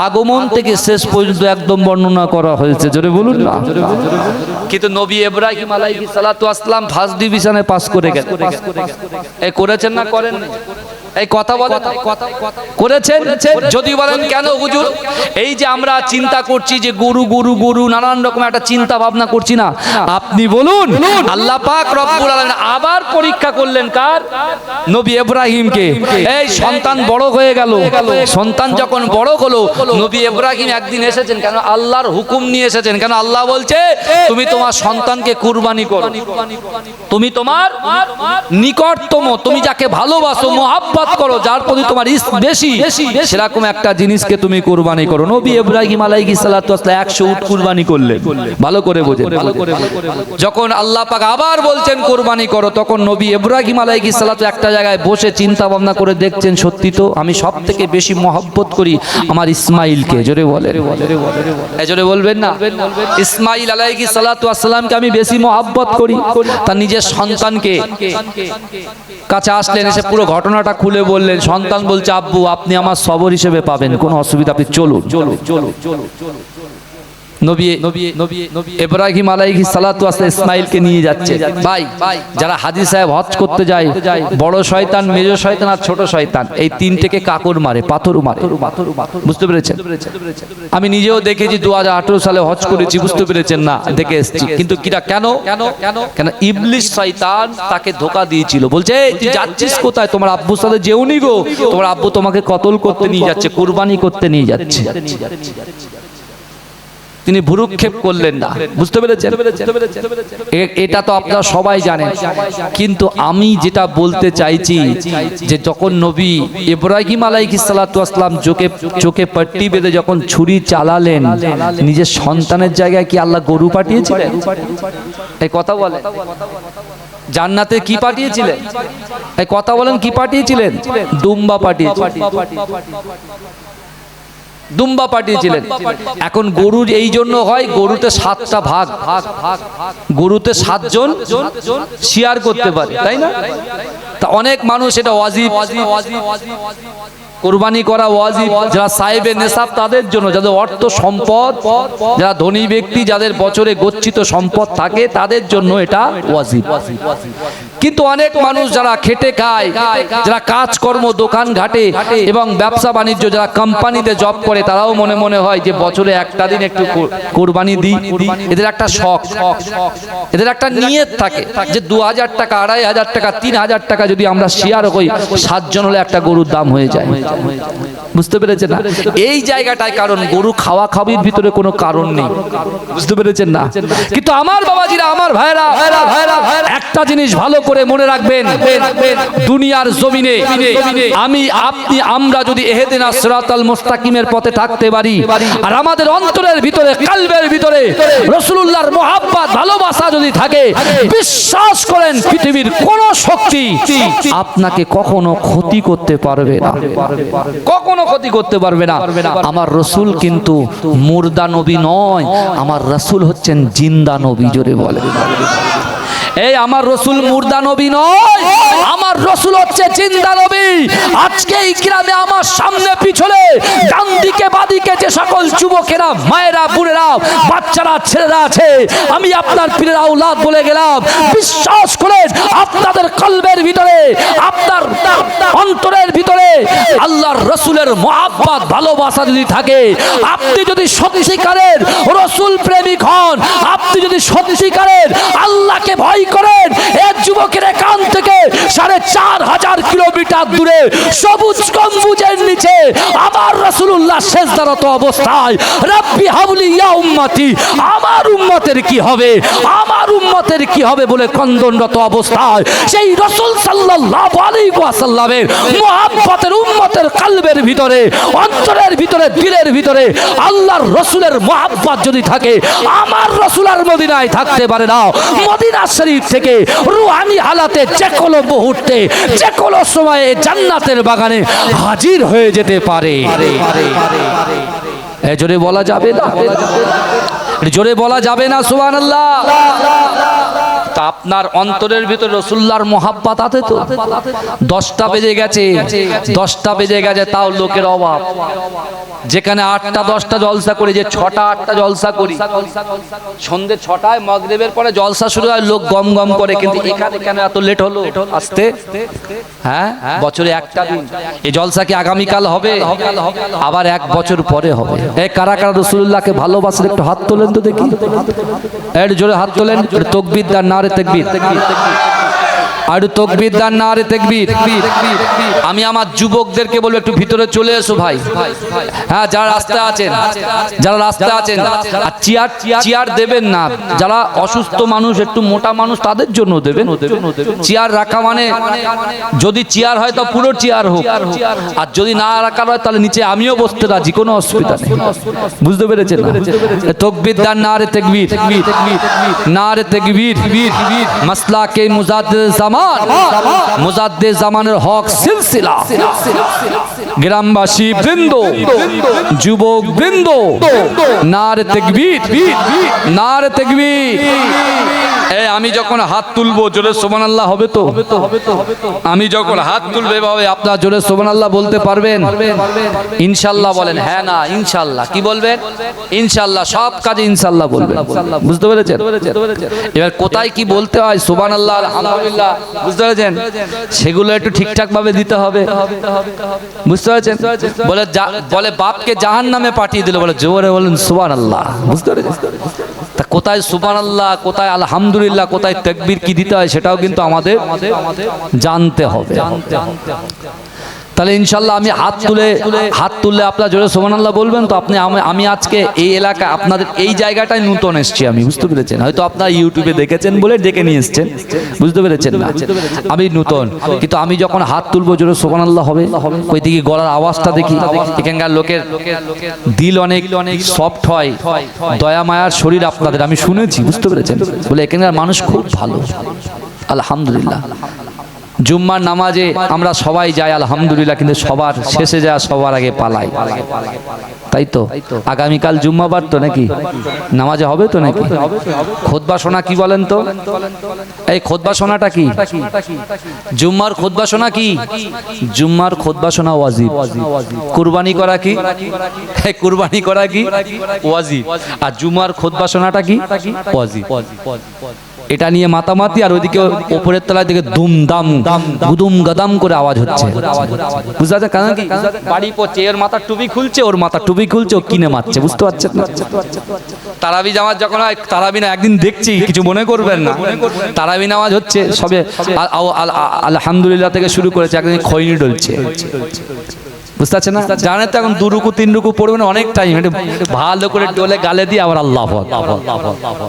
[SPEAKER 1] আগমন থেকে শেষ পর্যন্ত একদম বর্ণনা করা হয়েছে। জোরে বলুন না। কিন্তু নবী ইব্রাহিম আলাইহিস সালাতু ওয়াস সালাম ফার্স্ট ডিভিশনে পাস করে গেছেন। এই করেছেন না করেন? এই কথা বলেন, করেছেন? যদি বলেন কেন হুজুর, এই যে আমরা চিন্তা করছি যে গুরু গুরু গুরু নানান রকম একটা চিন্তা ভাবনা করছি না, আপনি বলুন আল্লাহ পাক রব্বুল আলামিন আবার পরীক্ষা করলেন কার? নবী ইব্রাহিমকে। এই সন্তান বড় হয়ে গেল, সন্তান যখন বড় হলো, নবী ইব্রাহিম একদিন এসেছেন, কেন আল্লাহর হুকুম নিয়ে এসেছেন। কেন আল্লাহ বলছে তুমি তোমার সন্তানকে কুরবানি করো, তুমি তোমার নিকটতম, তুমি যাকে ভালোবাসো, মুহাব্বত করো, যার প্রতি তোমার বেশি, সেরকম একটা জিনিসকে তুমি কুরবানি করো। নবী ইব্রাহিম আলাইহিস সালাতু ওয়াস সালাম 100 উট কুরবানি করলেন। ভালো করে বোঝেন। যখন আল্লাহ পাক আবার বলছেন কুরবানি করো, তখন নবী ইব্রাহিম আলাইহিস সালাতু একটা জায়গায় বসে চিন্তা ভাবনা করে দেখছেন, সত্যি তো আমি সবথেকে বেশি মহব্বত করি আমার ইসমাইলকে। জোরে বলে, জোরে বলবেন না। ইসমাইল আলাইহিস সালাতু ওয়াস সালামকে আমি বেশি মহব্বত করি। তার নিজের সন্তানকে কাছে আসলেন, এসে পুরো ঘটনাটা খুলে বললেন। সন্তান বলছে, আব্বু আপনি আমার সবর হিসেবে পাবেন, কোনো অসুবিধা, আপনি চলুন। নবী ইব্রাহিম আলাইহিস সালাতু ওয়াস সালাম ইসমাইলকে নিয়ে যাচ্ছে। ভাই, যারা হাজী সাহেব হজ করতে যায়, বড় শয়তান, মেজ শয়তান আর ছোট শয়তান, এই তিনটেকে কাকর মারে, পাথর মারে। বুঝতে পেরেছেন? আমি নিজেও দেখেছি, 2018 সালে হজ করেছি, বুঝতে পেরেছেন না? দেখে এসেছি। কিন্তু কিরা কেন? কেন ইবলিস শয়তান তাকে ধোঁকা দিয়েছিল। বলছে তুই যাচ্ছিস কোথায়? তোমার আব্বুর সাথে যেওনি গো, তোমার আব্বু তোমাকে কতল করতে নিয়ে যাচ্ছে, কুরবানি করতে নিয়ে যাচ্ছে। তিনি ভ্রুক্ষেপ করলেন না। বুঝতে পেরেছেন? এটা তো আপনারা সবাই জানেন। কিন্তু আমি যেটা বলতে চাইছি, যে যখন নবী ইব্রাহিম আলাইহিস সালাতু ওয়াস সালাম চোখে পট্টি বেঁধে যখন ছুরি চালালেন, নিজের সন্তানের জায়গায় কি আল্লাহ গরু পাঠিয়েছিলেন? এই কথা বলেন। জান্নাতে কি পাঠিয়েছিলেন? এই কথা বলেন, কি পাঠিয়েছিলেন? দুম্বা পাঠিয়েছিলেন, দুম্বা পাঠিয়েছিলেন। এখন গরু এই জন্য হয়, গরুতে 7টা ভাগ, গরুতে 7 জন শেয়ার করতে পারে, তাই না? তা অনেক মানুষ এটা ওয়াজিব, কুরবানি করা ওয়াজিব। যারা সাহেবে নেশাব তাদের জন্য, যাদের অর্থ সম্পদ, যারা ধনী ব্যক্তি, যাদের বছরে গচ্ছিত সম্পদ থাকে, তাদের জন্য এটা ওয়াজিব। কিন্তু অনেক মানুষ যারা খেটে খায়, যারা কাজকর্ম, দোকান ঘাটে এবং ব্যবসা বাণিজ্য, যারা কোম্পানিতে জব করে, তারাও মনে মনে হয় যে বছরে একটা দিন একটু কুরবানি দিই। এদের একটা শখ, এদের একটা নিয়ত থাকে যে 2000 টাকা, 2500 টাকা, 3000 টাকা যদি আমরা শেয়ার হই, 7 জন হলে একটা গরুর দাম হয়ে যায়। বুঝতে পেরেছেন না? এই জায়গাটায় কারণ গরু খাওয়া খাবির ভিতরে কোনো কারণ নেই। বুঝতে পেরেছেন না? কিন্তু আমার বাবাজিরা, আমার ভাইরা, একটা জিনিস ভালো করে মনে রাখবেন, দুনিয়ার জমিনে আমি আপনি আমরা যদি ইহদিনাস সিরাতাল মুস্তাকিমের পথে থাকতে পারি, আর আমাদের অন্তরের ভিতরে, কলবের ভিতরে রাসূলুল্লাহর মুহাব্বত, ভালোবাসা যদি থাকে, বিশ্বাস করেন পৃথিবীর কোন শক্তি আপনাকে কখনো ক্ষতি করতে পারবে না, কখনো ক্ষতি করতে পারবে না। আমার রাসূল কিন্তু মুর্দা নবী নয়, আমার রাসূল হচ্ছেন জিন্দা নবী। জোরে বলে। এই আমার রসুল মুর্দা নবী নয়, আমার রসুল হচ্ছে জিন্দা নবী। আজকে এই গ্রামে আমার সামনে পিছনে ডান দিকে বাদিকে যে সকল যুবকেরা, মায়েরা, বোনেরা, বাচ্চারা, ছেলেরা আছে, আমি আপনার পীরের আওলাদ বলে গেলাম। বিশ্বাস করেন আপনাদের কলবের ভিতরে, আপনার অন্তরের ভিতরে আল্লাহর রসুলের মহাব্বত ভালোবাসা যদি থাকে, আপনি যদি সত্যিকারের রসুল প্রেমিক হন, আপনি যদি সত্যিকারের আল্লাহকে ভয় করেন, এই যুবকের কান থেকে 4500 কিলোমিটার দূরে সবুজ গম্বুজের নিচে আমার রাসূলুল্লাহ সিজদারত অবস্থায় রব্বি হাবলি ইয়া উম্মতি, আমার উম্মতের কি হবে, আমার উম্মতের কি হবে বলে ক্রন্দনরত অবস্থায় সেই রাসূল সাল্লাল্লাহু আলাইহি ওয়াসাল্লামের মুহাব্বতের উম্মতের কলবের ভিতরে, অন্তরের ভিতরে, দিলের ভিতরে আল্লাহর রাসূলের মুহাব্বত যদি থাকে, আমার রাসূল আর মদিনায় থাকতে পারে না। মদিনা শরীফ থেকে রুহানি হালাতে যে কোনো মুহূর্তে, যে কোনো সময়ে জান্নাতের বাগানে হাজির হয়ে যেতে পারে। জোরে বলা যাবে না, জোরে বলা যাবে না সুবহানাল্লাহ। তা আপনার অন্তরের ভিতরে রাসূলুল্লাহর মুহাব্বত আছে তো? 10টা বেজে গেছে, 10টা বেজে গেছে, তাও লোকের অভাব। যেখানে 8টা 10টা জলসা করি, যে 6টা 8টা জলসা করি, সন্ধ্যে 6টায় মাগরিবের পরে জলসা শুরু হয়, লোক গম গম করে, কিন্তু এখানে কেন এত লেট হলো আসতে? হ্যাঁ, বছরে একটা দিন এই জলসা কি আগামীকাল হবে? আবার 1 বছর পরে হবে। এই কারা কারা রাসূলুল্লাহকে ভালোবাসেন একটু হাত তোলেন তো দেখি, এর জোরে হাত তোলেন। তাকবীর দান, নারে তাকবীর, আর তাকবীর দান, নারে তাকবীর। আমি আমার যুবকদেরকে বলবো একটু ভিতরে চলে এসো ভাই। হ্যাঁ, যারা রাস্তায় আছেন, যারা রাস্তায় আছেন, আর চেয়ার দেবেন না। যারা অসুস্থ মানুষ, একটু মোটা মানুষ, তাদের জন্য দেবেন। চেয়ার রাখা মানে যদি চেয়ার হয় তো পুরো চেয়ার হোক, আর যদি না রাখা হয় তাহলে নিচে আমিও বসতে রাজি, কোনো অসুবিধা নেই। বুঝতে পেরেছেন? তাকবীর দান, নারে তাকবীর, নারে তাকবীর। মাসলাকে মুজাদ্দিদ জামান, মুজাদ্দিদ জামানের হক সিলসিলা, গ্রামবাসী বৃন্দ, যুবক বৃন্দ, নারে তাকবীর, নারে তাকবীর। এই আমি যখন হাত তুলবো জোরে সুবহানাল্লাহ হবে তো? আমি যখন হাত তুলবো এভাবে আপনারা জোরে সুবহানাল্লাহ বলতে পারবেন? ইনশাআল্লাহ বলেন। হ্যাঁ না ইনশাআল্লাহ, কি বলবেন? ইনশাআল্লাহ, সব কাজে ইনশাআল্লাহ বলবেন। বুঝতে পেরেছেন? এবার কোথায় কি বলতে হয়, সুবহানাল্লাহ, আলহামদুলিল্লাহ, বুঝতে পেরেছেন? সেগুলো একটু ঠিকঠাক ভাবে দিতে হবে। বুঝতে পেরেছেন? বলে বাপকে জাহান্নামে পাঠিয়ে দিল, বলে জোরে বলেন সুবহানাল্লাহ। বুঝতে পেরেছেন? তা কোথায় সুবহানাল্লাহ, কোথায় আলহামদুলিল্লাহ, কোথায় তাকবীর কি দিতে হয় সেটাও কিন্তু আমাদের জানতে হবে। তাহলে ইনশাআল্লাহ আমি হাত তুললে আপনারা জোরে সুবহানাল্লাহ বলবেন তো? আমি আজকে এই এলাকা, আপনাদের এই জায়গাটায় নতুন এসেছি আমি, বুঝতে পেরেছেন? হয়তো আপনারা ইউটিউবে দেখেছেন বলে ডেকে নিয়ে এসেছেন, বুঝতে পেরেছেন না? আমি নতুন, কিন্তু আমি যখন হাত তুলবো জোরে সুবহানাল্লাহ হবে। ওই দিকে গলার আওয়াজটা দেখি, এখানকার লোকের দিল অনেক সফট হয়, দয়া মায়ার শরীর আপনাদের, আমি শুনেছি, বুঝতে পেরেছেন? বলে এখানকার মানুষ খুব ভালো, আলহামদুলিল্লাহ। জুম্মার নামাজে আমরা সবাই যাই আলহামদুলিল্লাহ, কিন্তু সবার শেষে যায়, সবার আগে পালাই, তাই তো? আগামীকাল জুম্মাবার তো নাকি? নামাজে হবে তো নাকি? খুতবা শোনা কি বলেন তো? এই খুতবা শোনাটা কি? জুম্মার খুতবা শোনা কি? জুম্মার খুতবা শোনা ওয়াজিব। কুরবানি করা কি? কুরবানি করা কি? ওয়াজিব। আর জুম্মার খুতবা শোনাটা কি? ওয়াজিব। এটা নিয়ে মাতামাতি, আর ওইদিকে উপরের তলায় দিকে দুমদাম গুদুম গাদাম করে আওয়াজ হচ্ছে, বুঝতে পারছেন? কারণ কি বাড়ি পড়ছে, এর মাথার টুপি খুলছে, ওর মাথার টুপি খুলছে, ও কিনে মারছে, বুঝতে পারছেন না? তারাবি জামাত যখন হয়, তারাবি না একদিন দেখছি, কিছু মনে করবেন না, তারাবি নামাজ হচ্ছে, সবে আলহামদুলিল্লাহ থেকে শুরু করেছে, একদিন খৈনি ডলছে, বুঝতে পারছেন না? জানেন তো এখন 2 রুকু 3 রুকু পড়বেন, অনেক টাইম, ভালো করে ডলে গালে দিয়ে আবার আল্লাহু আকবার,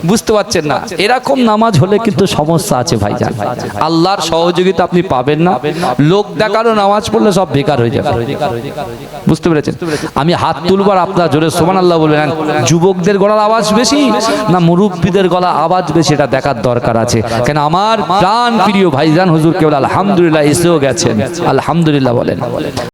[SPEAKER 1] বুঝতে পারছেন না? এরকম নামাজ হলে কিন্তু সমস্যা আছে ভাইজান। আল্লাহর সহযোগিতা আপনি পাবেন না, লোক দেখানো নামাজ পড়লে সব বেকার হয়ে যাবে, বুঝতে পেরেছেন? আমি হাত তুলবার আপনারা জোরে সুবহানাল্লাহ বলবেন। যুবকদের গলার আওয়াজ বেশি না মুরব্বীদের গলা আওয়াজ বেশি, এটা দেখার দরকার আছে। কেন আমার প্রাণ প্রিয় ভাইজান হুজুর কেবল আলহামদুলিল্লাহ এসেও গেছেন, আলহামদুলিল্লাহ বলেন।